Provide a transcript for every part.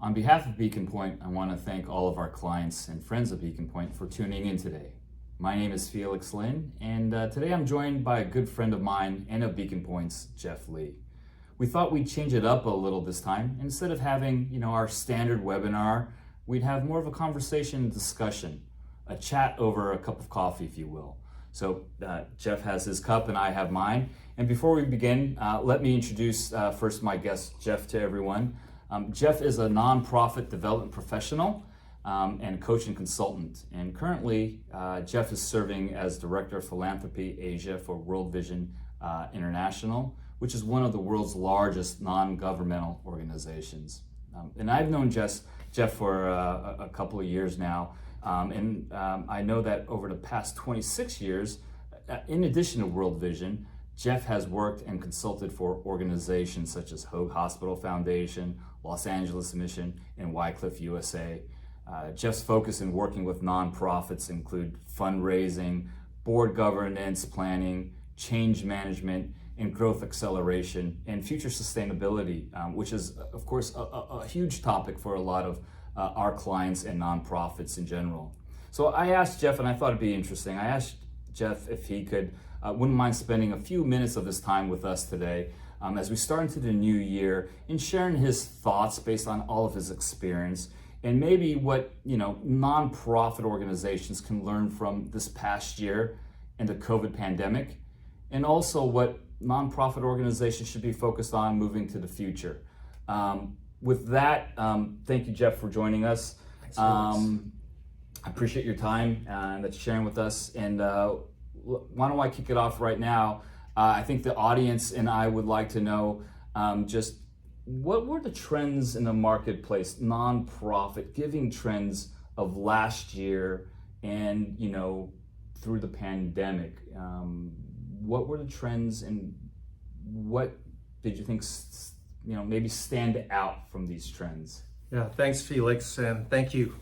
On behalf of Beacon Pointe, I want to thank all of our clients and friends of Beacon Pointe for tuning in today. My name is Felix Lin, and today I'm joined by a good friend of mine and of Beacon Pointe's, Jeff Lee. We thought we'd change it up a little this time. Instead of having, our standard webinar, we'd have more of a conversation and discussion, a chat over a cup of coffee, if you will. So Jeff has his cup and I have mine. And before we begin, let me introduce first my guest, Jeff, to everyone. Jeff is a nonprofit development professional and coach and consultant. And currently, Jeff is serving as Director of Philanthropy Asia for World Vision International, which is one of the world's largest non-governmental organizations. And I've known Jeff for a couple of years now. And I know that over the past 26 years, in addition to World Vision, Jeff has worked and consulted for organizations such as Hoag Hospital Foundation, Los Angeles Mission, and Wycliffe USA. Jeff's focus in working with nonprofits include fundraising, board governance planning, change management, and growth acceleration, and future sustainability, which is, of course, a huge topic for a lot of our clients and nonprofits in general. So I asked Jeff, and I thought it'd be interesting, I asked Jeff if he wouldn't mind spending a few minutes of his time with us today as we start into the new year and sharing his thoughts based on all of his experience and maybe what nonprofit organizations can learn from this past year and the COVID pandemic, and also what nonprofit organizations should be focused on moving to the future. With that, thank you, Jeff, for joining us. I appreciate your time that you're sharing with us. And why don't I kick it off right now? I think the audience and I would like to know just what were the trends in the marketplace, nonprofit giving trends of last year and, through the pandemic. What were the trends and what did you think, maybe stand out from these trends? Yeah, thanks, Felix, and thank you.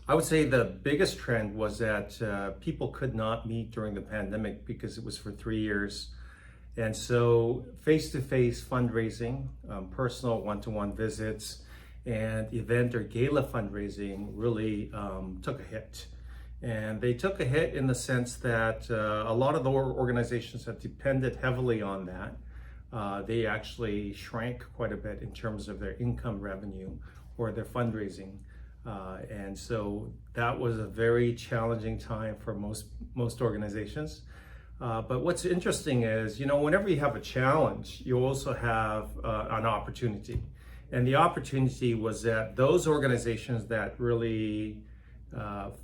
I would say the biggest trend was that people could not meet during the pandemic because it was for 3 years. And so face-to-face fundraising, personal one-to-one visits, and event or gala fundraising really took a hit. And they took a hit in the sense that a lot of the organizations that depended heavily on that, they actually shrank quite a bit in terms of their income revenue or their fundraising. And so that was a very challenging time for most organizations. But what's interesting is, whenever you have a challenge, you also have an opportunity. And the opportunity was that those organizations that really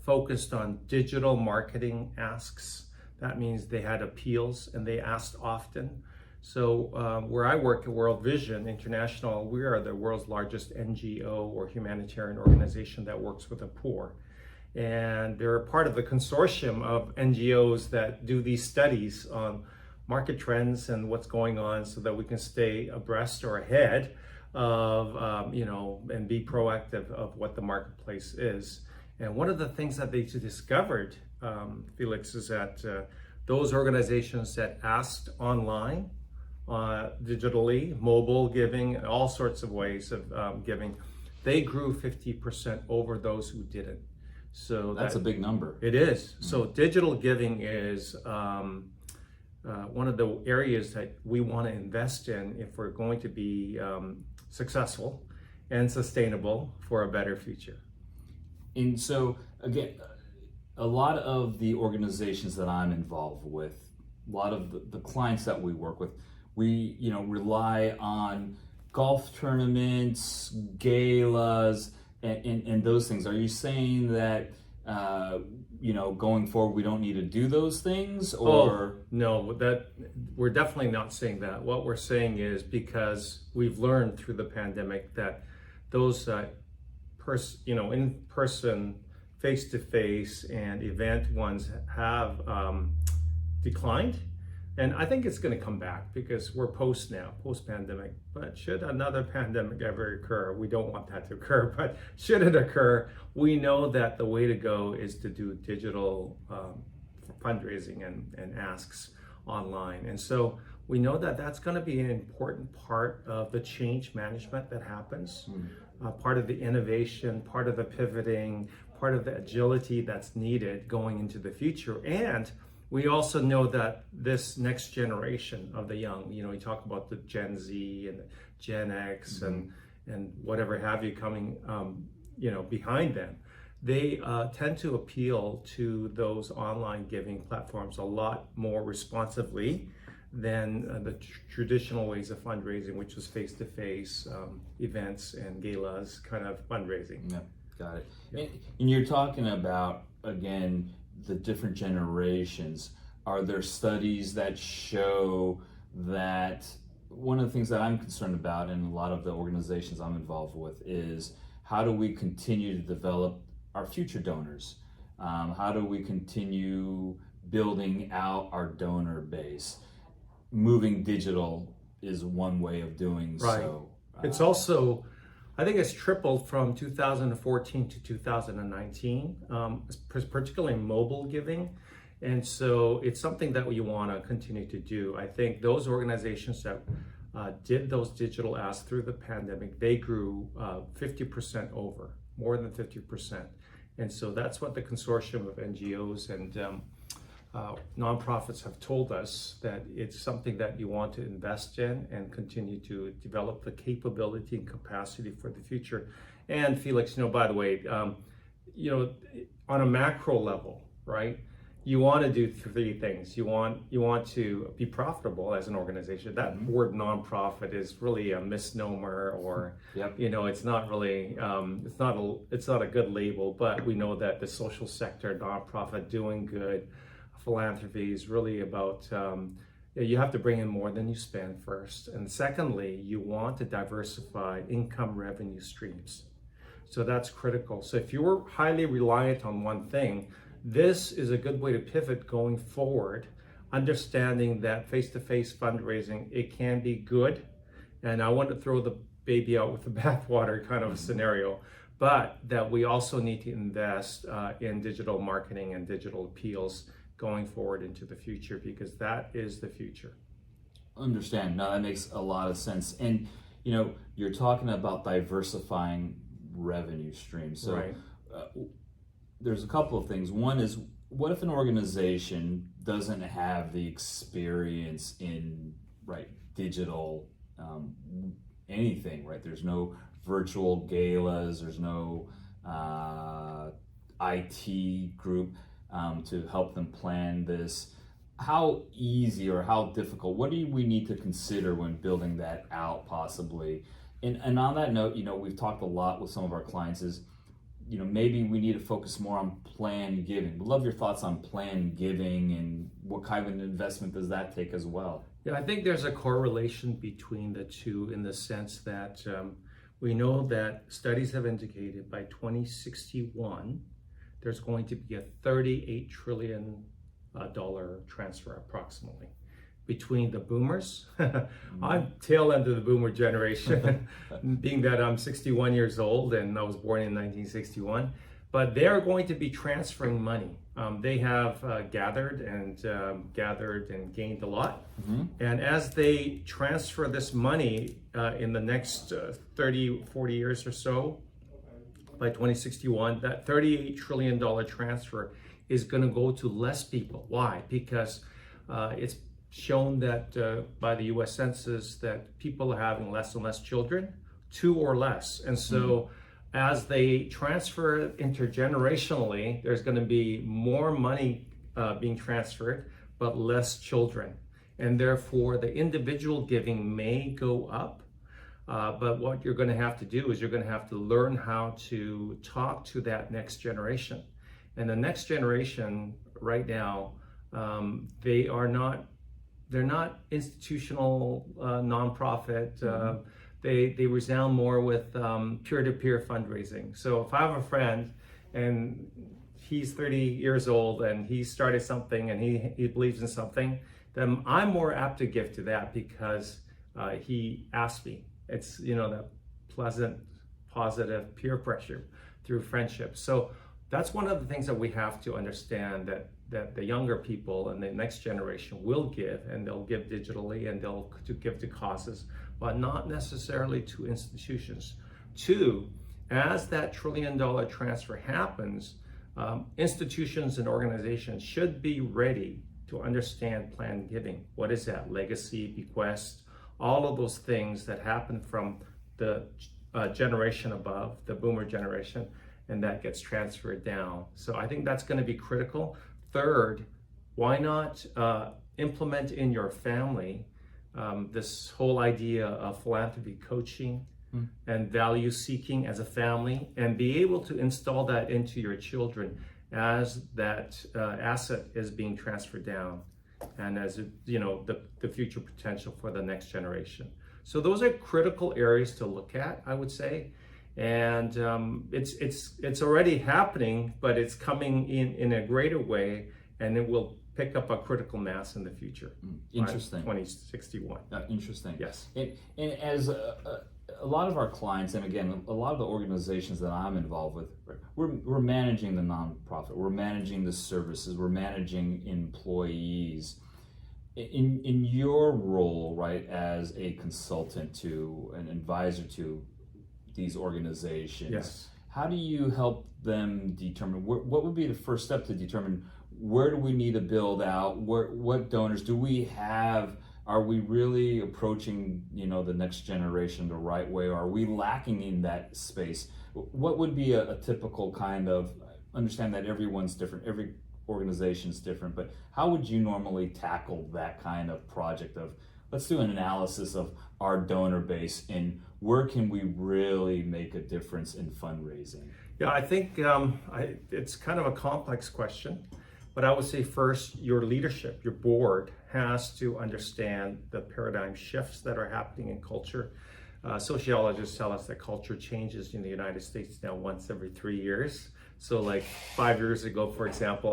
focused on digital marketing asks, that means they had appeals and they asked often. So where I work at World Vision International, we are the world's largest NGO or humanitarian organization that works with the poor. And they're a part of the consortium of NGOs that do these studies on market trends and what's going on so that we can stay abreast or ahead of, and be proactive of what the marketplace is. And one of the things that they discovered, Felix, is that those organizations that asked online, digitally, mobile giving, all sorts of ways of giving, they grew 50% over those who didn't. So that's a big number. It is. Mm-hmm. So digital giving is one of the areas that we want to invest in if we're going to be successful and sustainable for a better future. And so, again, a lot of the organizations that I'm involved with, a lot of the clients that we work with, we rely on golf tournaments, galas, and those things. Are you saying that going forward we don't need to do those things, or no? That we're definitely not saying that. What we're saying is because we've learned through the pandemic that those in-person, face-to-face, and event ones have declined. And I think it's going to come back because we're post-pandemic. But should another pandemic ever occur, we don't want that to occur, but should it occur, we know that the way to go is to do digital fundraising and asks online. And so we know that that's going to be an important part of the change management that happens, part of the innovation, part of the pivoting, part of the agility that's needed going into the future. And we also know that this next generation of the young, you talk about the Gen Z and Gen X and whatever have you coming, behind them. They tend to appeal to those online giving platforms a lot more responsively than the traditional ways of fundraising, which was face-to-face events and galas kind of fundraising. Yeah, got it. Yeah. And you're talking about, again, the different generations. Are there studies that show that one of the things that I'm concerned about in a lot of the organizations I'm involved with is how do we continue to develop our future donors? How do we continue building out our donor base? Moving digital is one way of doing so. It's also, I think it's tripled from 2014 to 2019, particularly mobile giving. And so it's something that we want to continue to do. I think those organizations that did those digital asks through the pandemic, they grew 50% over, more than 50%. And so that's what the consortium of NGOs and nonprofits have told us, that it's something that you want to invest in and continue to develop the capability and capacity for the future. And Felix, by the way, on a macro level, right? You want to do three things. You want to be profitable as an organization. That word nonprofit is really a misnomer, or it's not really it's not a good label. But we know that the social sector, nonprofit, doing good, philanthropy is really about you have to bring in more than you spend first, and secondly, you want to diversify income revenue streams. So that's critical. So if you're highly reliant on one thing, this is a good way to pivot going forward, understanding that face-to-face fundraising, it can be good. And I want to throw the baby out with the bathwater kind of a scenario, but that we also need to invest in digital marketing and digital appeals going forward into the future, because that is the future. Understand. No, that makes a lot of sense. And, you're talking about diversifying revenue streams. So right. There's a couple of things. One is, what if an organization doesn't have the experience in digital anything, right? There's no virtual galas, there's no IT group to help them plan this. How easy or how difficult, what do we need to consider when building that out possibly? And on that note, we've talked a lot with some of our clients is, maybe we need to focus more on planned giving. We'd love your thoughts on planned giving and what kind of an investment does that take as well? Yeah, I think there's a correlation between the two, in the sense that we know that studies have indicated by 2061, there's going to be a $38 trillion transfer approximately between the boomers. I'm tail end of the boomer generation, being that I'm 61 years old and I was born in 1961. But they're going to be transferring money. They have gathered and gained a lot. And as they transfer this money in the next 30, 40 years or so, by 2061, that $38 trillion transfer is going to go to less people. Why? Because it's shown that by the US Census that people are having less and less children, 2 or less. And so as they transfer intergenerationally, there's going to be more money being transferred, but less children. And therefore, the individual giving may go up. But what you're going to have to do is you're going to have to learn how to talk to that next generation. And the next generation right now, they're not institutional nonprofit. They resound more with peer-to-peer fundraising. So if I have a friend and he's 30 years old and he started something and he believes in something, then I'm more apt to give to that because he asked me. It's, that pleasant, positive peer pressure through friendship. So that's one of the things that we have to understand, that that the younger people and the next generation will give, and they'll give digitally and they'll give to causes, but not necessarily to institutions. Two, as that $1 trillion transfer happens, institutions and organizations should be ready to understand planned giving. What is that? Legacy, bequest, all of those things that happen from the generation above, the boomer generation, and that gets transferred down. So I think that's going to be critical. Third, why not implement in your family this whole idea of philanthropy coaching and value seeking as a family, and be able to install that into your children as that asset is being transferred down, and as the future potential for the next generation. So those are critical areas to look at, I would say, and it's already happening, but it's coming in a greater way, and it will pick up a critical mass in the future. Interesting. 2061. Interesting. Yes. And as a lot of our clients, and again, a lot of the organizations that I'm involved with, we're managing the nonprofit, we're managing the services, we're managing employees. In your role, right, as a consultant to an advisor to these organizations, yes, how do you help them determine what would be the first step to determine where do we need to build out, what donors do we have? Are we really approaching, the next generation the right way? Or are we lacking in that space? What would be a typical kind of, understand that everyone's different, every organization's different, but how would you normally tackle that kind of project of, let's do an analysis of our donor base and where can we really make a difference in fundraising? Yeah, I think it's kind of a complex question. But I would say first, your leadership, your board has to understand the paradigm shifts that are happening in culture. Sociologists tell us that culture changes in the United States now once every 3 years. So like 5 years ago, for example,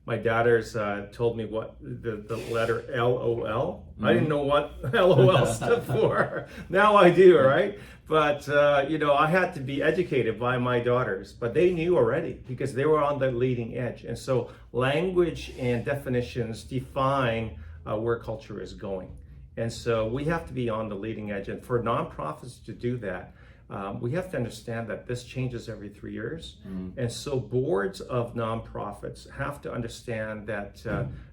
my daughters told me what the letter LOL. I didn't know what LOL stood for. Now I do, right? But, I had to be educated by my daughters, but they knew already because they were on the leading edge. And so language and definitions define where culture is going. And so we have to be on the leading edge. And for nonprofits to do that, we have to understand that this changes every 3 years. And so boards of nonprofits have to understand that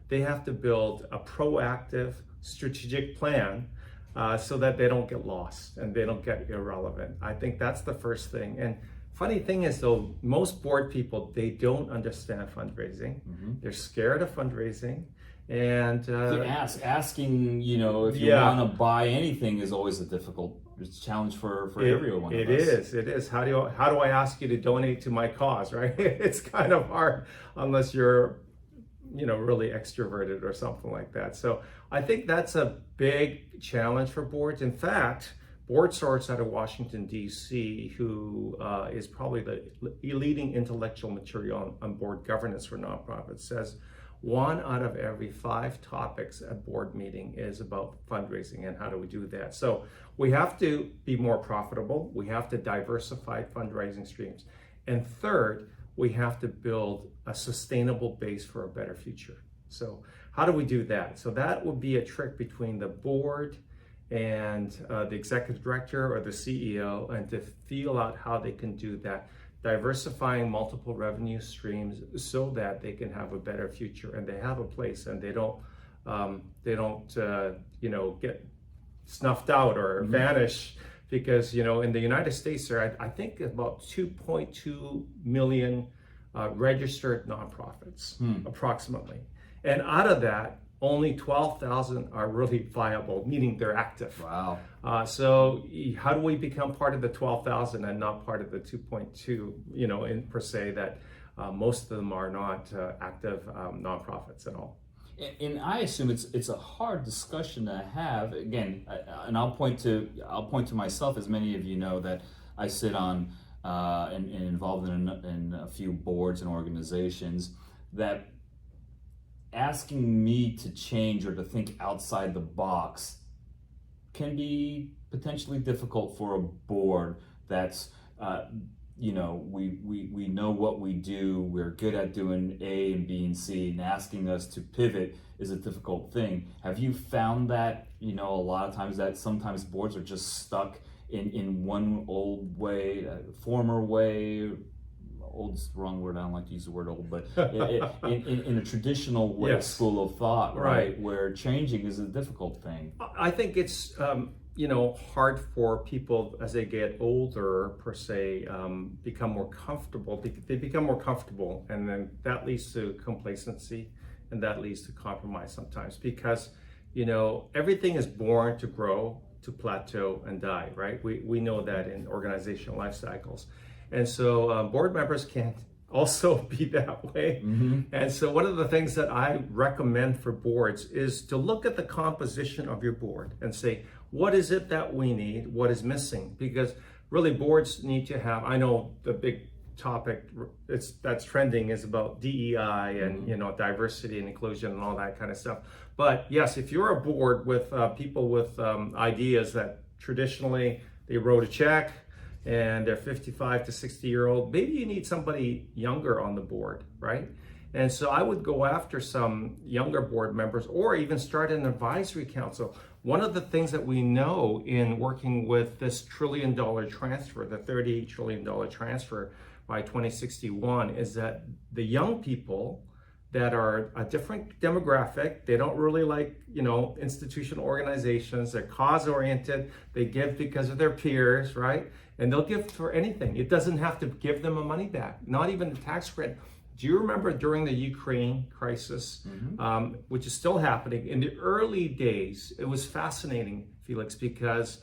they have to build a proactive strategic plan so that they don't get lost and they don't get irrelevant. I think that's the first thing. And funny thing is though, most board people, they don't understand fundraising. They're scared of fundraising. And asking, if you want to buy anything is always a difficult challenge for everyone. It is. How do I ask you to donate to my cause, right? It's kind of hard unless you're, really extroverted or something like that. So I think that's a big challenge for boards. In fact, Board Source out of Washington, D.C., who is probably the leading intellectual material on board governance for nonprofits, says 1 out of every 5 topics at board meeting is about fundraising and how do we do that. So we have to be more profitable. We have to diversify fundraising streams. And third, we have to build a sustainable base for a better future. So how do we do that? So that would be a trick between the board and the executive director or the CEO, and to feel out how they can do that, diversifying multiple revenue streams so that they can have a better future and they have a place and they don't get snuffed out or vanish, because in the United States there I think about 2.2 million registered nonprofits approximately, and out of that only 12,000 are really viable, meaning they're active. Wow. So how do we become part of the 12,000 and not part of the 2.2, in per se, that most of them are not active nonprofits at all? And I assume it's a hard discussion to have. Again, and I'll point to myself, as many of you know, that I sit on and involved in a few boards and organizations, that asking me to change or to think outside the box can be potentially difficult for a board that's we know what we do, we're good at doing A and B and C, and asking us to pivot is a difficult thing. Have you found that, a lot of times that sometimes boards are just stuck in one old way, former way? Old's the wrong word, I don't like to use the word old, but in a traditional way, Yes. school of thought, right? Right. Where changing is a difficult thing. I think it's hard for people as they get older, per se, become more comfortable. They become more comfortable, and then that leads to complacency, and that leads to compromise sometimes, because everything is born to grow, to plateau, and die, right? We know that in organizational life cycles. And so board members can also be that way. Mm-hmm. And so one of the things that I recommend for boards is to look at the composition of your board and say, what is it that we need? What is missing? Because really boards need to have, I know the big topic that's trending is about DEI and diversity and inclusion and all that kind of stuff. But yes, if you're a board with people with ideas that traditionally they wrote a check, and they're 55 to 60-year-old, maybe you need somebody younger on the board, right? And so I would go after some younger board members, or even start an advisory council. One of the things that we know in working with this $1 trillion transfer, the $38 trillion transfer by 2061, is that the young people that are a different demographic, they don't really like, institutional organizations, they're cause-oriented, they give because of their peers, right? And they'll give for anything. It doesn't have to give them a money back, not even the tax credit. Do you remember during the Ukraine crisis, which is still happening, in the early days, it was fascinating, Felix, because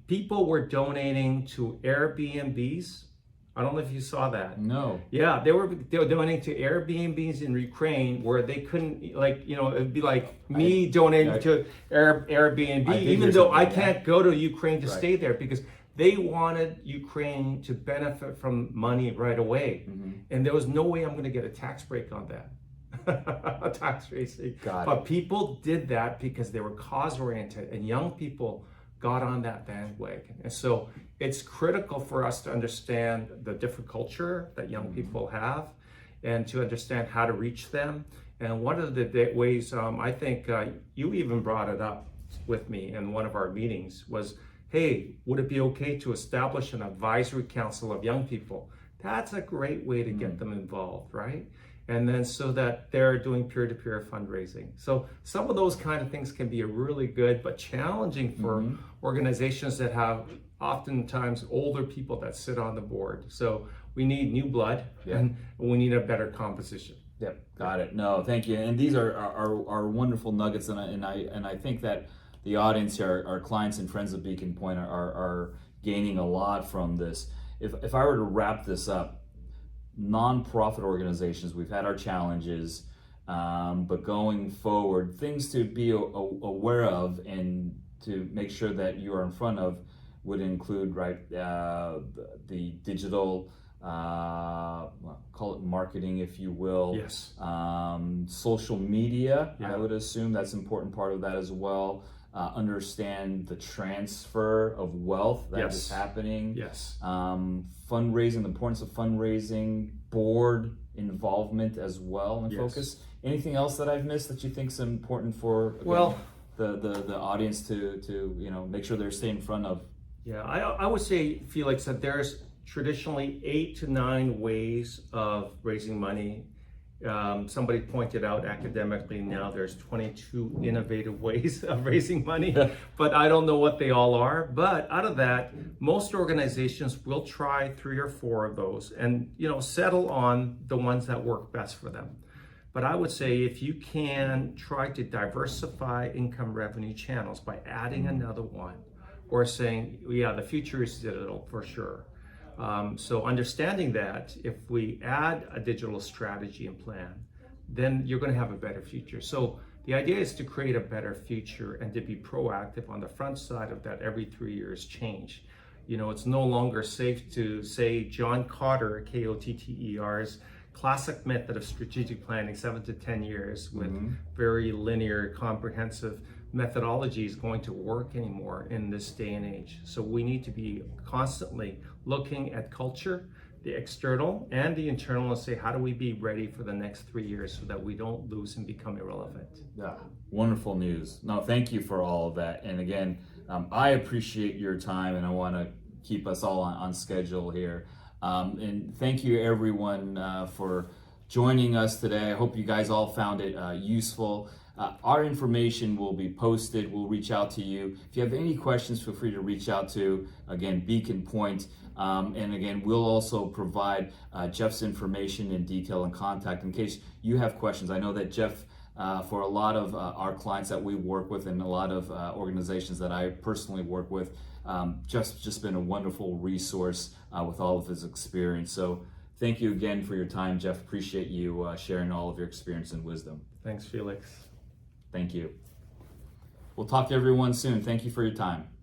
people were donating to Airbnbs. I don't know if you saw that. No. Yeah, they were donating to Airbnbs in Ukraine where they couldn't, it'd be like me donating to Airbnb, even though I can't go to Ukraine to stay there, because they wanted Ukraine to benefit from money right away. Mm-hmm. And there was no way I'm going to get a tax break on that. A tax rate. But people did that because they were cause-oriented, and young people got on that bandwagon. And so it's critical for us to understand the different culture that young people have, and to understand how to reach them. And one of the ways, I think you even brought it up with me in one of our meetings, was, hey, would it be okay to establish an advisory council of young people? That's a great way to get them involved, right? And then so that they're doing peer-to-peer fundraising. So some of those kind of things can be really good, but challenging for organizations that have oftentimes older people that sit on the board. So we need new blood, and we need a better composition. Yep, got it. No, thank you. And these are wonderful nuggets, and I think that the audience here, our clients and friends of Beacon Pointe, are gaining a lot from this. If I were to wrap this up, nonprofit organizations, we've had our challenges, but going forward, things to be aware of and to make sure that you are in front of would include, the digital, call it marketing, if you will. Yes. Social media, I would assume that's an important part of that as well. Understand the transfer of wealth that is happening. Yes. Fundraising, the importance of fundraising, board involvement as well, and focus. Anything else that I've missed that you think is important for the audience to make sure they're staying in front of? Yeah, I would say, Felix, that there's traditionally 8 to 9 ways of raising money. Somebody pointed out academically now there's 22 innovative ways of raising money, but I don't know what they all are. But out of that, most organizations will try 3 or 4 of those and settle on the ones that work best for them. But I would say if you can try to diversify income revenue channels by adding another one, or saying, the future is digital for sure. So understanding that if we add a digital strategy and plan, then you're going to have a better future. So the idea is to create a better future and to be proactive on the front side of that every 3 years change. It's no longer safe to say John Kotter, Kotter's classic method of strategic planning, 7 to 10 years with very linear, comprehensive. methodology is going to work anymore in this day and age. So we need to be constantly looking at culture, the external and the internal, and say, how do we be ready for the next 3 years so that we don't lose and become irrelevant? Yeah, wonderful news. No, thank you for all of that. And again, I appreciate your time, and I want to keep us all on schedule here. And thank you everyone for joining us today. I hope you guys all found it useful. Our information will be posted. We'll reach out to you. If you have any questions, feel free to reach out to, again, Beacon Pointe. And again, we'll also provide Jeff's information in detail and contact in case you have questions. I know that Jeff, for a lot of our clients that we work with and a lot of organizations that I personally work with, just been a wonderful resource with all of his experience. So thank you again for your time, Jeff. Appreciate you sharing all of your experience and wisdom. Thanks, Felix. Thank you. We'll talk to everyone soon. Thank you for your time.